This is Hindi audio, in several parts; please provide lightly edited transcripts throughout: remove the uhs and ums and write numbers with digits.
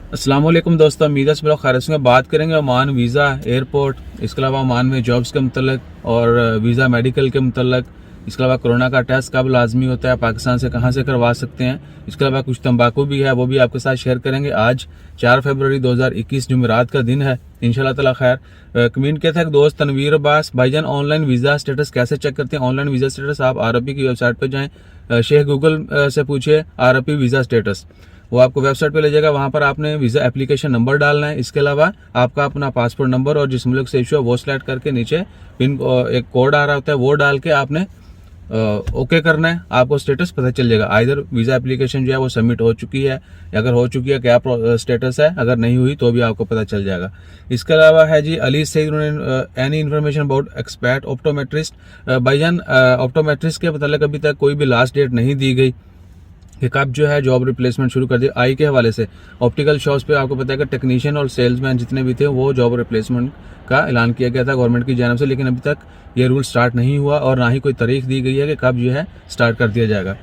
अस्सलाम वालेकुम दोस्तों, मीरस ब्लॉग खारिज में बात करेंगे ओमान वीज़ा, एयरपोर्ट, इसके अलावा ओमान में जॉब्स के मतलब और वीज़ा मेडिकल के मतलब, इसके अलावा कोरोना का टेस्ट कब लाजमी होता है, पाकिस्तान से कहां से करवा सकते हैं। इसके अलावा कुछ तंबाकू भी है, वो भी आपके साथ शेयर करेंगे। आज 4 फरवरी 2021 जुमेरात का दिन है, इंशाल्लाह ताला खैर। कमेंट किया था एक दोस्त तनवीर अब्बास, भाईजान ऑनलाइन वीज़ा स्टेटस कैसे चेक करते हैं। ऑनलाइन वीज़ा स्टेटस आप RFP की वेबसाइट पर जाएँ, शेख गूगल से पूछिए RFP वीज़ा स्टेटस, वो आपको वेबसाइट पे ले जाएगा। वहां पर आपने वीज़ा एप्लीकेशन नंबर डालना है। इसके अलावा आपका अपना पासपोर्ट नंबर और जिस मुल्क से इशू है वो सिलेक्ट करके नीचे पिन एक कोड आ रहा होता है वो डाल के आपने ओके करना है। आपको स्टेटस पता चल जाएगा, आइदर वीज़ा एप्लीकेशन जो है वो सबमिट हो चुकी है, अगर हो चुकी है क्या स्टेटस है, अगर नहीं हुई तो भी आपको पता चल जाएगा। इसके अलावा है जी अली सईद, उन्होंने any information about expert optometrist. भाईजान ऑप्टोमेट्रिस्ट के मतलब अभी तक कोई भी लास्ट डेट नहीं दी गई कि कब जो है जॉब रिप्लेसमेंट शुरू कर दी। आई के हवाले से ऑप्टिकल शॉप्स पे आपको पता है कि टेक्नीशियन और सेल्समैन जितने भी थे वो जॉब रिप्लेसमेंट का ऐलान किया गया था गवर्नमेंट की जानिब से, लेकिन अभी तक ये रूल स्टार्ट नहीं हुआ और ना ही कोई तारीख दी गई है कि कब जो है स्टार्ट कर दिया जाएगा।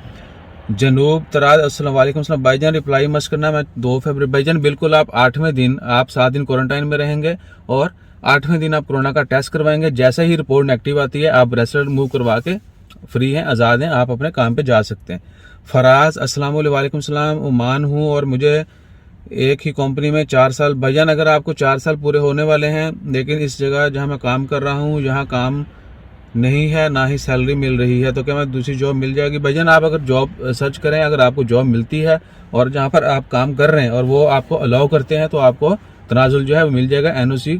जनूब तराज, अस्सलाम वालेकुम सलाम भाईजान, रिप्लाई मस्ट करना। मैं 2 फरवरी भाईजान बिल्कुल आप 8वें दिन, आप 7 दिन क्वारंटाइन में रहेंगे और 8वें दिन आप कोरोना का टेस्ट करवाएंगे। जैसे ही रिपोर्ट नेगेटिव आती है आप रेस्टोरेंट मूव करवा के फ्री हैं, आज़ाद हैं, आप अपने काम पे जा सकते हैं। फराज, अस्सलाम वालेकुम सलाम, ओमान हूँ और मुझे एक ही कंपनी में 4 साल। भाईजान अगर आपको 4 साल पूरे होने वाले हैं लेकिन इस जगह जहाँ मैं काम कर रहा हूँ यहाँ काम नहीं है, ना ही सैलरी मिल रही है, तो क्या मैं दूसरी जॉब मिल जाएगी। भाईजान आप अगर जॉब सर्च करें, अगर आपको जॉब मिलती है और जहाँ पर आप काम कर रहे हैं और वो आपको अलाउ करते हैं तो आपको तनाजुल जो है वो मिल जाएगा। NOC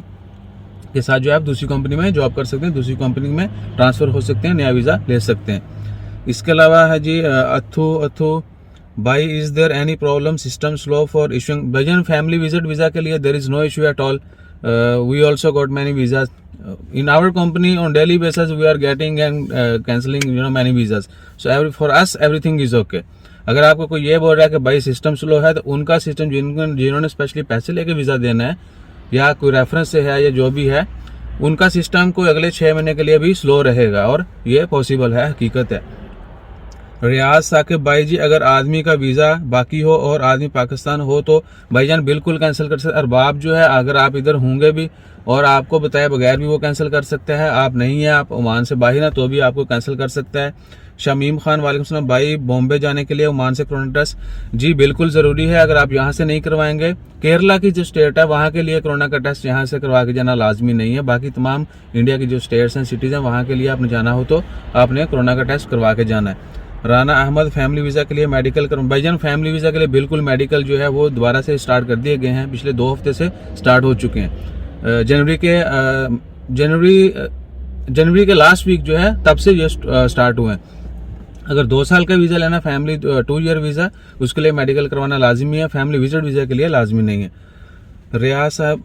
के साथ जो है आप दूसरी कंपनी में जॉब कर सकते हैं, दूसरी कंपनी में ट्रांसफ़र हो सकते हैं, नया वीज़ा ले सकते हैं। इसके अलावा है जी अथू भाई, is there any problem system slow for issuing. भाईजान फैमिली विजिट वीज़ा के लिए there is no issue at all, we also got many visas in our company on daily basis we are getting and cancelling many visas, so for us everything is okay। अगर आपको कोई ये बोल रहा है कि भाई सिस्टम स्लो है, तो उनका सिस्टम जिन्होंने स्पेशली पैसे लेके वीज़ा देना है या कोई रेफरेंस से है या जो भी है, उनका सिस्टम को अगले 6 महीने के लिए भी स्लो रहेगा और ये पॉसिबल है, हकीकत है। रियाज साकिब भाई जी, अगर आदमी का वीज़ा बाकी हो और आदमी पाकिस्तान हो तो भाईजान बिल्कुल कैंसिल कर सकते। अरबाब जो है, अगर आप इधर होंगे भी और आपको बताए बगैर भी वो कैंसिल कर सकता है, आप नहीं है, आप ओमान से बाहर हैं तो भी आपको कैंसिल कर सकता है। शमीम खान, वालेकुम सलाम भाई, बॉम्बे जाने के लिए ओमान से कोरोना टेस्ट जी बिल्कुल ज़रूरी है। अगर आप यहाँ से नहीं करवाएंगे, केरला की जो स्टेट है वहाँ के लिए कोरोना का टेस्ट यहाँ से करवा के जाना लाजमी नहीं है। बाकी तमाम इंडिया की जो स्टेट्स हैं, सिटीज़ हैं, वहाँ के लिए आपने जाना हो तो आपने कोरोना का टेस्ट करवा के जाना है। राना अहमद, फैमिली वीज़ा के लिए मेडिकल कर। भाईजान फैमिली वीज़ा के लिए बिल्कुल मेडिकल जो है वो दोबारा से स्टार्ट कर दिए गए हैं, पिछले 2 हफ्ते से स्टार्ट हो चुके हैं। जनवरी के लास्ट वीक जो है तब से ये स्टार्ट हुए हैं। अगर 2 साल का वीज़ा लेना, फैमिली 2 ईयर वीज़ा, उसके लिए मेडिकल करवाना लाजमी है, फैमिली विजिट वीज़ा के लिए लाजमी नहीं है। रियाज साहब,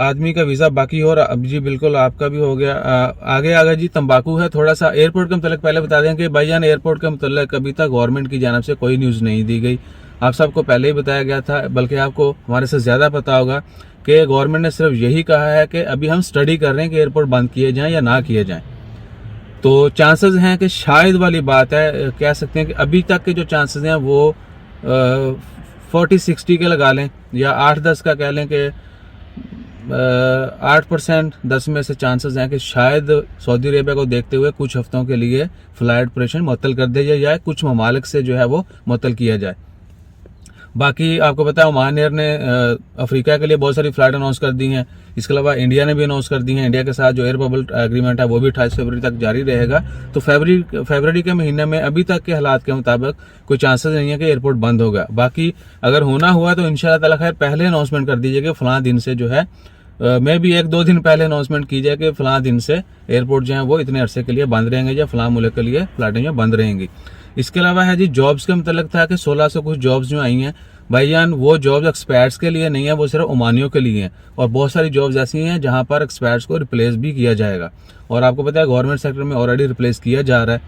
आदमी का वीज़ा बाकी हो रहा, अब जी बिल्कुल आपका भी हो गया। आगे जी तंबाकू है, थोड़ा सा एयरपोर्ट के मतलब पहले बता दें कि भाईजान एयरपोर्ट के मतलब अभी तक गवर्नमेंट की जानब से कोई न्यूज़ नहीं दी गई। आप सबको पहले ही बताया गया था, बल्कि आपको हमारे से ज़्यादा पता होगा कि गवर्नमेंट ने सिर्फ यही कहा है कि अभी हम स्टडी कर रहे हैं कि एयरपोर्ट बंद किए जाएँ या ना किए जाएँ। तो चांसेस हैं कि शायद वाली बात है, कह सकते हैं कि अभी तक के जो चांसेस हैं वो 40-60 के लगा लें या 8-10 का कह लें कि 8%, 10 में से चांसेस हैं कि शायद सऊदी अरेबिया को देखते हुए कुछ हफ्तों के लिए फ़्लाइट ऑपरेशन मुअत्तल कर दिया जाए, कुछ ममालिक से जो है वो मुअत्तल किया जाए। बाकी आपको पता है ओमान एयर ने अफ्रीका के लिए बहुत सारी फ़्लाइट अनाउंस कर दी हैं। इसके अलावा इंडिया ने भी अनाउंस कर दी हैं। इंडिया के साथ जो एयर बबल एग्रीमेंट है वो भी 28 फरवरी तक जारी रहेगा। तो फरवरी के महीने में अभी तक के हालात के मुताबिक कोई चांसेस नहीं है कि एयरपोर्ट बंद होगा। बाकी अगर होना हुआ तो इंशाअल्लाह ताला खैर पहले अनाउंसमेंट कर दीजिए कि फ़लाँ दिन से जो है, मैं भी 1-2 दिन पहले अनाउंसमेंट की जाए कि फ़लाँ दिन से एयरपोर्ट जो है वो इतने अरसे के लिए बंद रहेंगे या फ़लाँ मुल्क के लिए फ़्लाइटें जो बंद रहेंगी। इसके अलावा है जी जॉब्स के मतलब था कि 1600 कुछ जॉब्स जो आई हैं, भाईजान वो जॉब्स एक्सपर्ट्स के लिए नहीं है, वो सिर्फ ओमानियों के लिए हैं। और बहुत सारी जॉब्स ऐसी हैं जहां पर एक्सपर्ट्स को रिप्लेस भी किया जाएगा और आपको पता है गवर्नमेंट सेक्टर में ऑलरेडी रिप्लेस किया जा रहा है।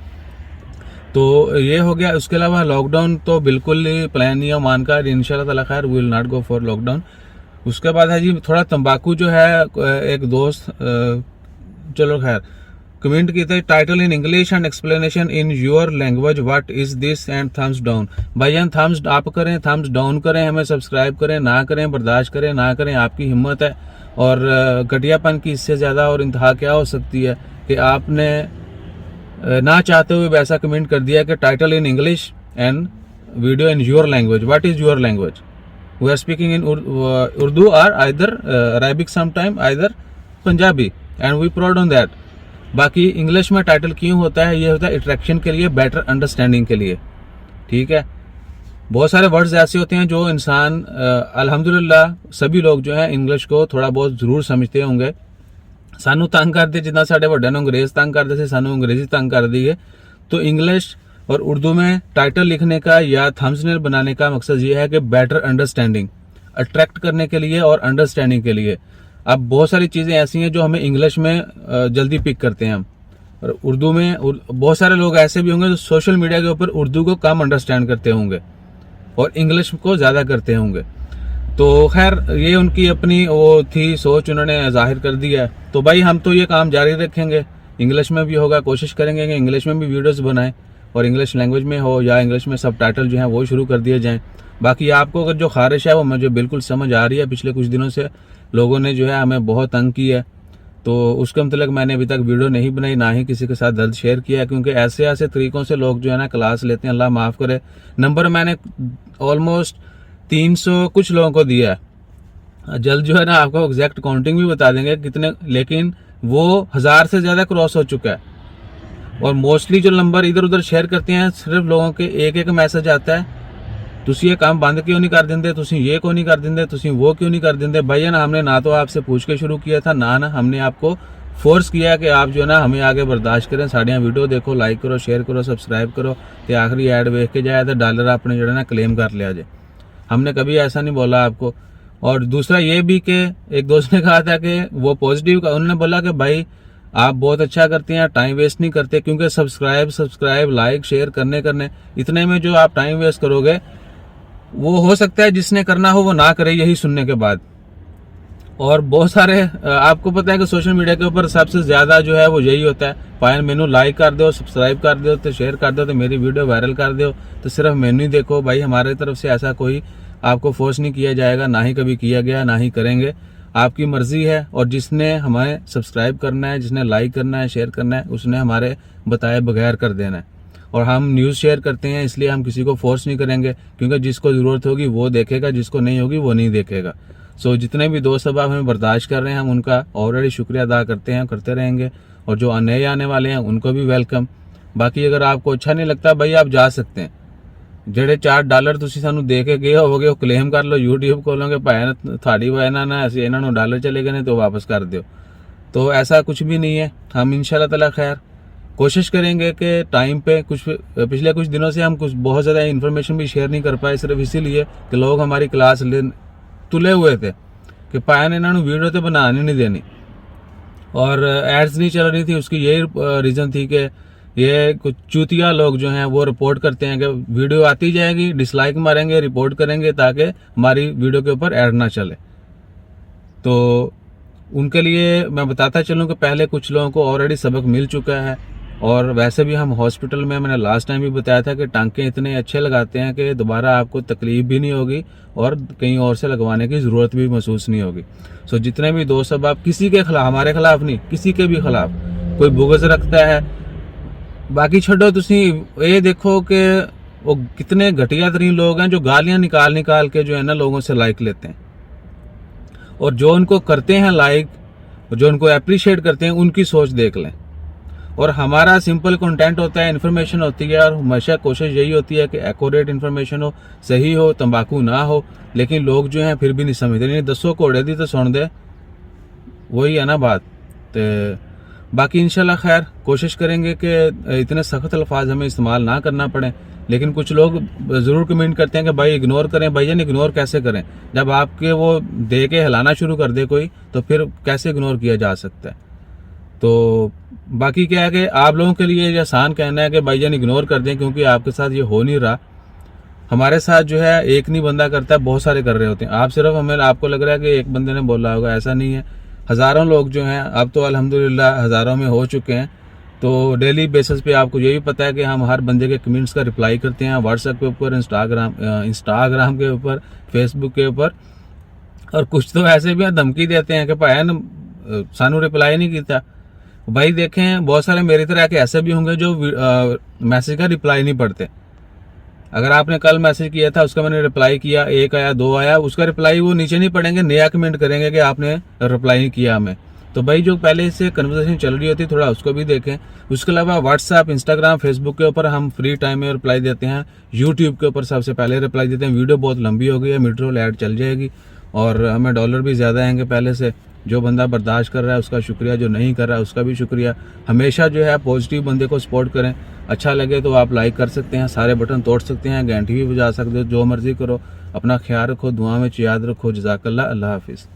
तो ये हो गया। उसके अलावा लॉकडाउन तो बिल्कुल ही प्लान नहीं है ओमान का, इंशाल्लाह ताला खैर we will not go for lockdown. उसके बाद है जी थोड़ा तंबाकू जो है, एक दोस्त चलो खैर कमेंट किया था title in English and explanation in your language what is this and thumbs down. भाईजान थम्स अप करें, थम्स डाउन करें, हमें सब्सक्राइब करें ना करें, बर्दाश्त करें ना करें, आपकी हिम्मत है। और घटियापन की इससे ज़्यादा और इंतहा क्या हो सकती है कि आपने ना चाहते हुए वैसा कमेंट कर दिया कि title in English and video in your language, what is your language, we are speaking in Urdu और either Arabic sometime either Punjabi and we proud on that. बाकी इंग्लिश में टाइटल क्यों होता है, ये होता है अट्रैक्शन के लिए, बेटर अंडरस्टैंडिंग के लिए, ठीक है। बहुत सारे वर्ड्स ऐसे होते हैं जो इंसान अल्हम्दुलिल्लाह सभी लोग जो है इंग्लिश को थोड़ा बहुत जरूर समझते होंगे। सानू तंग करते जितना साढ़े वड्डे नूं अंग्रेज तंग करते थे, सानू अंग्रेजी तंग कर दी है। तो इंग्लिश और उर्दू में टाइटल लिखने का या थंबनेल बनाने का मकसद ये है कि बेटर अंडरस्टैंडिंग, अट्रैक्ट करने के लिए और अंडरस्टैंडिंग के लिए। अब बहुत सारी चीज़ें ऐसी हैं जो हमें इंग्लिश में जल्दी पिक करते हैं हम, और उर्दू में बहुत सारे लोग ऐसे भी होंगे जो सोशल मीडिया के ऊपर उर्दू को कम अंडरस्टैंड करते होंगे और इंग्लिश को ज़्यादा करते होंगे। तो खैर ये उनकी अपनी वो थी सोच, उन्होंने जाहिर कर दिया है। तो भाई हम तो ये काम जारी रखेंगे, इंग्लिश में भी होगा, कोशिश करेंगे कि इंग्लिश में भी वीडियोस बनाएं और इंग्लिश लैंग्वेज में हो या इंग्लिश में सब टाइटल जो हैं वो शुरू कर दिए जाएं। बाकी आपको अगर जो ख़ारिश है वो मुझे बिल्कुल समझ आ रही है, पिछले कुछ दिनों से लोगों ने जो है हमें बहुत तंग किया है, तो उसके मतलब मैंने अभी तक वीडियो नहीं बनाई, ना ही किसी के साथ दर्द शेयर किया है, क्योंकि ऐसे ऐसे तरीक़ों से लोग जो है ना क्लास लेते हैं, अल्लाह माफ़ करे। नंबर मैंने ऑलमोस्ट 300 कुछ लोगों को दिया है, जल्द जो है ना आपको एग्जैक्ट काउंटिंग भी बता देंगे कितने, लेकिन वो 1000 से ज़्यादा क्रॉस हो चुका है। और मोस्टली जो नंबर इधर उधर शेयर करते हैं सिर्फ लोगों के एक एक मैसेज आता है, तुसी ये काम बंद क्यों नहीं कर देंगे, तुसी ये क्यों नहीं कर देंगे, तुसी वो क्यों नहीं कर देंगे। भैया ना हमने ना तो आपसे पूछ के शुरू किया था, ना हमने आपको फोर्स किया कि आप जो है ना हमें आगे बर्दाश्त करें, साड़ियाँ वीडियो देखो, लाइक करो, शेयर करो, सब्सक्राइब करो, तो आखिरी ऐड वेख के जाए तो डॉलर अपने जो है ना क्लेम कर लिया जाए। हमने कभी ऐसा नहीं बोला आपको। और दूसरा ये भी कि एक दोस्त ने कहा था कि वो पॉजिटिव का, उन्होंने बोला कि भाई आप बहुत अच्छा करते हैं, टाइम वेस्ट नहीं करते, क्योंकि सब्सक्राइब लाइक शेयर करने इतने में जो आप टाइम वेस्ट करोगे वो हो सकता है जिसने करना हो वो ना करे यही सुनने के बाद। और बहुत सारे आपको पता है कि सोशल मीडिया के ऊपर सबसे ज़्यादा जो है वो यही होता है, पायन मेनू लाइक कर दो, सब्सक्राइब कर दो, तो शेयर कर दो, तो मेरी वीडियो वायरल कर दो, तो सिर्फ मेनू ही देखो। भाई हमारे तरफ से ऐसा कोई आपको फोर्स नहीं किया जाएगा, ना ही कभी किया गया, ना ही करेंगे, आपकी मर्जी है। और जिसने हमें सब्सक्राइब करना है, जिसने लाइक करना है, शेयर करना है, उसने हमारे बताए बगैर कर देना है। और हम न्यूज़ शेयर करते हैं इसलिए हम किसी को फोर्स नहीं करेंगे, क्योंकि जिसको ज़रूरत होगी वो देखेगा, जिसको नहीं होगी वो नहीं देखेगा। सो जितने भी दोस्त अब हमें बर्दाश्त कर रहे हैं हम उनका ऑलरेडी शुक्रिया अदा करते हैं, करते रहेंगे। और जो नए आने वाले हैं उनको भी वेलकम। बाकी अगर आपको अच्छा नहीं लगता भाई आप जा सकते हैं, ਜਿਹੜੇ $4 ਤੁਸੀਂ ਸਾਨੂੰ ਦੇ ਕੇ ਗਏ ਹੋਵੋਗੇ ਉਹ क्लेम कर लो, यूट्यूब खोलोगे भाई थाड़ी वजह ना ऐसे इन्होंने डॉलर चले गए तो वापस कर दो। तो ऐसा कुछ भी नहीं है। हम इंशाल्लाह ताला खैर कोशिश करेंगे कि टाइम पे पिछले कुछ दिनों से हम कुछ बहुत ज़्यादा इन्फॉर्मेशन भी शेयर नहीं कर पाए, सिर्फ इसीलिए कि लोग हमारी क्लास तुले हुए थे कि पाया ने इन्होंने वीडियो तो बनाने नहीं देनी और एड्स नहीं चल रही थी। उसकी यही रीज़न थी कि ये कुछ चूतिया लोग जो हैं वो रिपोर्ट करते हैं कि वीडियो आती जाएगी, डिसलाइक मारेंगे, रिपोर्ट करेंगे ताकि हमारी वीडियो के ऊपर ऐड ना चले। तो उनके लिए मैं बताता चलूँ कि पहले कुछ लोगों को ऑलरेडी सबक मिल चुका है। और वैसे भी हम हॉस्पिटल में, मैंने लास्ट टाइम भी बताया था कि टांके इतने अच्छे लगाते हैं कि दोबारा आपको तकलीफ भी नहीं होगी और कहीं और से लगवाने की ज़रूरत भी महसूस नहीं होगी। सो जितने भी दोस्त अब आप किसी के खिलाफ, हमारे खिलाफ नहीं, किसी के भी खिलाफ कोई बुग़्ज़ रखता है, बाकी छोड़ो, तुसी ये देखो कि वो कितने घटिया तरीन लोग हैं जो गालियां निकाल के जो है ना लोगों से लाइक लेते हैं, और जो उनको करते हैं लाइक, जो उनको अप्रिशिएट करते हैं, उनकी सोच देख लें। और हमारा सिंपल कंटेंट होता है, इन्फॉर्मेशन होती है, और हमेशा कोशिश यही होती है कि एक्यूरेट इन्फॉर्मेशन हो, सही हो, तंबाकू ना हो। लेकिन लोग जो हैं फिर भी नहीं समझते, नहीं दसो घोड़े दी तो सुन दे, वही है ना बात। तो बाकी इंशाल्लाह खैर कोशिश करेंगे कि इतने सख्त अल्फाज हमें इस्तेमाल ना करना पड़े। लेकिन कुछ लोग ज़रूर कमेंट करते हैं कि भाई इग्नोर करें। भाईजान इग्नोर कैसे करें, जब आपके वो दे के हिलाना शुरू कर दे कोई, तो फिर कैसे इग्नोर किया जा सकता है। तो बाकी क्या है कि आप लोगों के लिए ये आसान कहना है कि भाईजान इग्नोर कर दें, क्योंकि आपके साथ ये हो नहीं रहा। हमारे साथ जो है एक नहीं बंदा करता है, बहुत सारे कर रहे होते हैं। आप सिर्फ आपको लग रहा है कि एक बंदे ने बोला होगा, ऐसा नहीं है। हज़ारों लोग जो हैं, अब तो अल्हम्दुलिल्लाह हज़ारों में हो चुके हैं, तो डेली बेसिस पे आपको ये भी पता है कि हम हर बंदे के कमेंट्स का रिप्लाई करते हैं, व्हाट्सएप के ऊपर, इंस्टाग्राम के ऊपर, फेसबुक के ऊपर। और कुछ तो ऐसे भी धमकी देते हैं कि भाई सानू रिप्लाई नहीं किया। भाई देखें, बहुत सारे मेरी तरह के ऐसे भी होंगे जो मैसेज का रिप्लाई नहीं पढ़ते। अगर आपने कल मैसेज किया था, उसका मैंने रिप्लाई किया, 1 आया 2 आया, उसका रिप्लाई वो नीचे नहीं पढ़ेंगे, नया कमेंट करेंगे कि आपने रिप्लाई नहीं किया हमें। तो भाई जो पहले से कन्वर्सेशन चल रही होती है थोड़ा उसको भी देखें। उसके अलावा व्हाट्सएप, इंस्टाग्राम, फेसबुक के ऊपर हम फ्री टाइम में रिप्लाई देते हैं। यूट्यूब के ऊपर सबसे पहले रिप्लाई देते हैं। वीडियो बहुत लंबी हो गई है, मिड रोल ऐड चल जाएगी और हमें डॉलर भी ज़्यादा आएंगे पहले से। जो बंदा बर्दाश्त कर रहा है उसका शुक्रिया, जो नहीं कर रहा है उसका भी शुक्रिया। हमेशा जो है पॉजिटिव बंदे को सपोर्ट करें। अच्छा लगे तो आप लाइक कर सकते हैं, सारे बटन तोड़ सकते हैं, घंटी भी बजा सकते हो, जो मर्जी करो। अपना ख्याल रखो, दुआ में याद रखो। जज़ाकल्लाह, अल्लाह हाफिज़।